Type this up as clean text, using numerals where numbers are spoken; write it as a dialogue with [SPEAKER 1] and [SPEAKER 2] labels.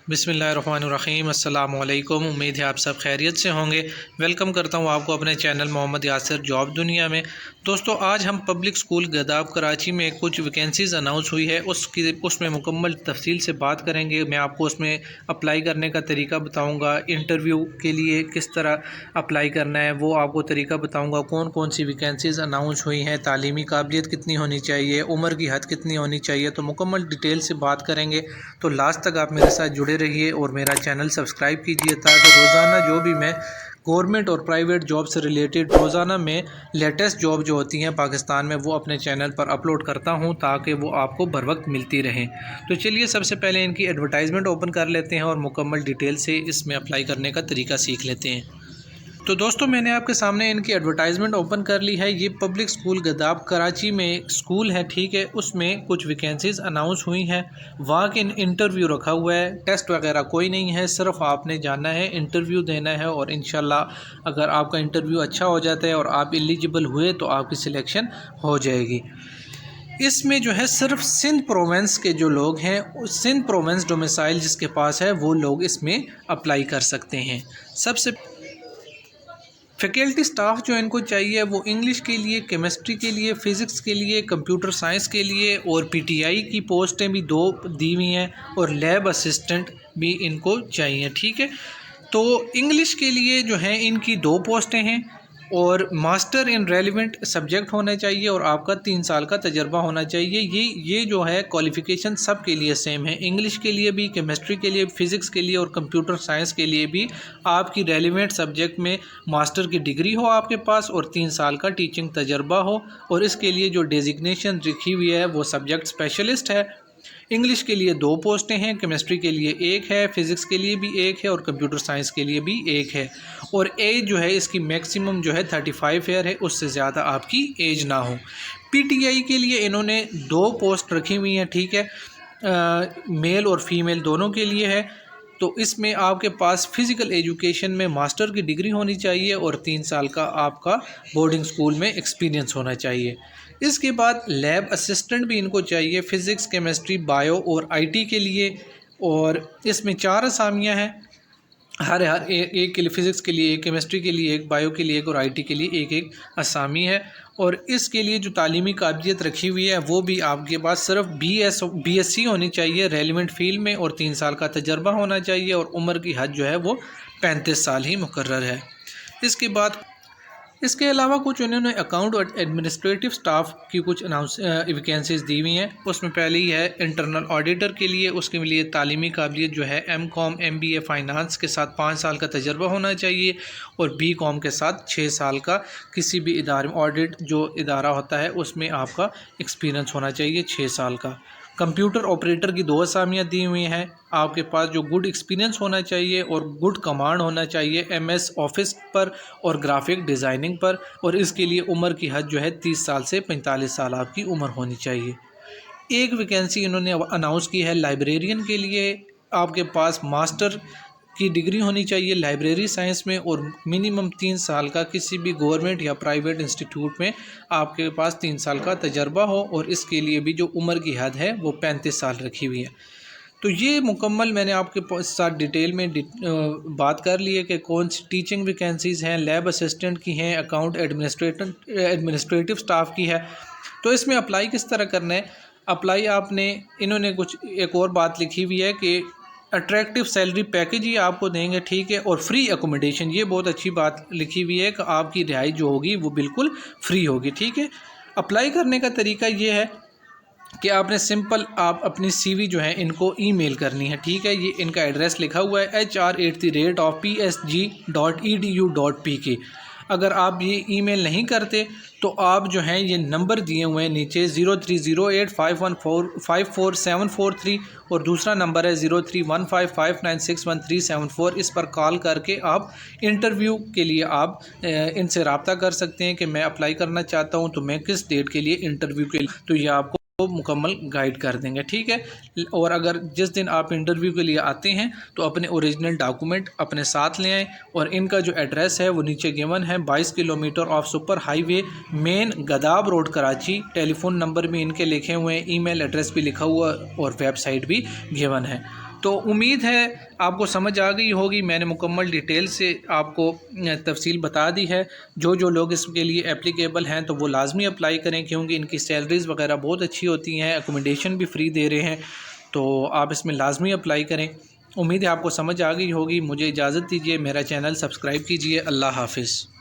[SPEAKER 1] बिस्मिल्लाहिर्रहमानिर्रहीम अस्सलाम वालेकुम। उम्मीद है आप सब खैरियत से होंगे। वेलकम करता हूं आपको अपने चैनल मोहम्मद यासिर जॉब दुनिया में। दोस्तों, आज हम पब्लिक स्कूल गदाब कराची में कुछ वैकेंसीज़ अनाउंस हुई है, उसमें मुकम्मल तफसील से बात करेंगे। मैं आपको उसमें अप्लाई करने का तरीका बताऊँगा, इंटरव्यू के लिए किस तरह अप्लाई करना है वो आपको तरीका बताऊँगा, कौन कौन सी वैकेंसीज़ अनाउंस हुई हैं, तालीमी काबिलियत कितनी होनी चाहिए, उम्र की हद कितनी होनी चाहिए, तो मुकम्मल डिटेल से बात करेंगे। तो लास्ट तक आप मेरे साथ जुड़े रहिए और मेरा चैनल सब्सक्राइब कीजिए ताकि रोज़ाना जो भी मैं गवर्नमेंट और प्राइवेट जॉब से रिलेटेड रोज़ाना में लेटेस्ट जॉब जो होती हैं पाकिस्तान में वो अपने चैनल पर अपलोड करता हूं ताकि वो आपको बर वक्त मिलती रहें। तो चलिए सबसे पहले इनकी एडवर्टाइजमेंट ओपन कर लेते हैं और मुकम्मल डिटेल से इसमें अप्लाई करने का तरीका सीख लेते हैं। तो दोस्तों, मैंने आपके सामने इनकी एडवर्टाइजमेंट ओपन कर ली है। ये पब्लिक स्कूल गदाब कराची में स्कूल है, ठीक है। उसमें कुछ वैकेंसीज़ अनाउंस हुई हैं। वॉक इन इंटरव्यू रखा हुआ है, टेस्ट वगैरह कोई नहीं है, सिर्फ आपने जाना है, इंटरव्यू देना है और इंशाल्लाह अगर आपका इंटरव्यू अच्छा हो जाता है और आप एलिजिबल हुए तो आपकी सिलेक्शन हो जाएगी। इसमें जो है सिर्फ सिंध प्रोविंस के जो लोग हैं, सिंध प्रोविंस डोमिसाइल जिसके पास है वो लोग इसमें अप्लाई कर सकते हैं। सबसे फैकल्टी स्टाफ जो इनको चाहिए वो इंग्लिश के लिए, केमिस्ट्री के लिए, फ़िज़िक्स के लिए, कंप्यूटर साइंस के लिए और पीटीआई की पोस्टें भी 2 दी हुई हैं और लैब असिस्टेंट भी इनको चाहिए, ठीक है। तो इंग्लिश के लिए जो है इनकी 2 पोस्टें हैं और मास्टर इन रेलिवेंट सब्जेक्ट होना चाहिए और आपका 3 साल का तजर्बा होना चाहिए। ये जो है क्वालिफ़िकेशन सब के लिए सेम है, इंग्लिश के लिए भी, केमिस्ट्री के लिए, फ़िज़िक्स के लिए और कंप्यूटर साइंस के लिए भी। आपकी रेलिवेंट सब्जेक्ट में मास्टर की डिग्री हो आपके पास और 3 साल का टीचिंग तजर्बा हो और इसके लिए जो डेजिग्नेशन लिखी हुई है वो सब्जेक्ट स्पेशलिस्ट है। इंग्लिश के लिए 2 पोस्टें हैं, केमिस्ट्री के लिए 1 है, फ़िज़िक्स के लिए भी 1 है और कंप्यूटर साइंस के लिए भी 1 है। और एज जो है इसकी मैक्सिमम जो है 35 ईयर है, उससे ज़्यादा आपकी एज ना हो। पीटीआई के लिए इन्होंने 2 पोस्ट रखी हुई हैं, ठीक है, मेल और फीमेल दोनों के लिए है। तो इसमें आपके पास फ़िज़िकल एजुकेशन में मास्टर की डिग्री होनी चाहिए और 3 साल का आपका बोर्डिंग स्कूल में एक्सपीरियंस होना चाहिए। इसके बाद लैब असिस्टेंट भी इनको चाहिए, फ़िज़िक्स, केमिस्ट्री, बायो और आईटी के लिए। और इसमें 4 असामियाँ हैं, हर एक के लिए, फ़िज़िक्स के लिए 1, केमिस्ट्री के लिए 1, बायो के लिए 1 और आईटी के लिए 1 असामी है। और इसके लिए जो तालीमी काबिलियत रखी हुई है वो भी आपके पास सिर्फ बीएससी होनी चाहिए रेलिवेंट फील्ड में और 3 साल का तजर्बा होना चाहिए और उम्र की हद जो है वो 35 साल ही मुकर्रर है। इसके अलावा कुछ उन्होंने अकाउंट और एडमिनिस्ट्रेटिव स्टाफ की कुछ वैकेंसीज़ दी हुई हैं। उसमें पहली है इंटरनल ऑडिटर के लिए, उसके लिए तालीमी काबिलियत जो है एमकॉम एमबीए फ़ाइनांस के साथ 5 साल का तजर्बा होना चाहिए और बीकॉम के साथ 6 साल का किसी भी इदारे में ऑडिट जो इदारा होता है उसमें आपका एक्सपीरियंस होना चाहिए 6 साल का। कंप्यूटर ऑपरेटर की 2 असामियाँ दी हुई हैं, आपके पास जो गुड एक्सपीरियंस होना चाहिए और गुड कमांड होना चाहिए एमएस ऑफिस पर और ग्राफिक डिज़ाइनिंग पर। और इसके लिए उम्र की हद जो है 30 साल से 45 साल आपकी उम्र होनी चाहिए। एक वैकेंसी इन्होंने अनाउंस की है लाइब्रेरियन के लिए, आपके पास मास्टर की डिग्री होनी चाहिए लाइब्रेरी साइंस में और मिनिमम 3 साल का किसी भी गवर्नमेंट या प्राइवेट इंस्टीट्यूट में आपके पास 3 साल का तजर्बा हो और इसके लिए भी जो उम्र की हद है वो 35 साल रखी हुई है। तो ये मुकम्मल मैंने आपके साथ डिटेल में बात कर ली है कि कौन सी टीचिंग वैकेंसीज़ हैं, लैब असिस्टेंट की हैं, अकाउंट एडमिनिस्ट्रेटिव स्टाफ की है। तो इसमें अप्लाई किस तरह करना है? अप्लाई आपने, इन्होंने कुछ एक और बात लिखी हुई है कि अट्रैक्टिव सैलरी पैकेज ही आपको देंगे, ठीक है, और फ्री एकोमोडेशन। ये बहुत अच्छी बात लिखी हुई है कि आपकी रिहाई जो होगी वो बिल्कुल फ्री होगी, ठीक है। अप्लाई करने का तरीका ये है कि आपने सिंपल आप अपनी सीवी जो है इनको ईमेल करनी है, ठीक है। ये इनका एड्रेस लिखा हुआ है hr@psg.edu.pk। अगर आप ये ईमेल नहीं करते तो आप जो हैं ये नंबर दिए हुए हैं नीचे 030851454743 और दूसरा नंबर है 0315596137 इस पर कॉल करके आप इंटरव्यू के लिए आप इनसे रब्ता कर सकते हैं कि मैं अप्लाई करना चाहता हूं तो मैं किस डेट के लिए इंटरव्यू के लिए, तो ये आपको वो मुकम्मल गाइड कर देंगे, ठीक है। और अगर जिस दिन आप इंटरव्यू के लिए आते हैं तो अपने ओरिजिनल डॉक्यूमेंट अपने साथ ले आएँ और इनका जो एड्रेस है वो नीचे गिवन है, 22 kilometre of super highway main Gadap road Karachi. Telephone number भी इनके लिखे हुए हैं, ईमेल एड्रेस भी लिखा हुआ और वेबसाइट भी गिवन है। तो उम्मीद है आपको समझ आ गई होगी। मैंने मुकम्मल डिटेल से आपको तफसील बता दी है। जो जो लोग इसके लिए एप्लीकेबल हैं तो वो लाजमी अप्लाई करें, क्योंकि इनकी सैलरीज़ वगैरह बहुत अच्छी होती हैं, अकोमोडेशन भी फ्री दे रहे हैं। तो आप इसमें लाजमी अप्लाई करें। उम्मीद है आपको समझ आ गई होगी। मुझे इजाज़त दीजिए, मेरा चैनल सब्सक्राइब कीजिए। अल्लाह हाफ़िज़।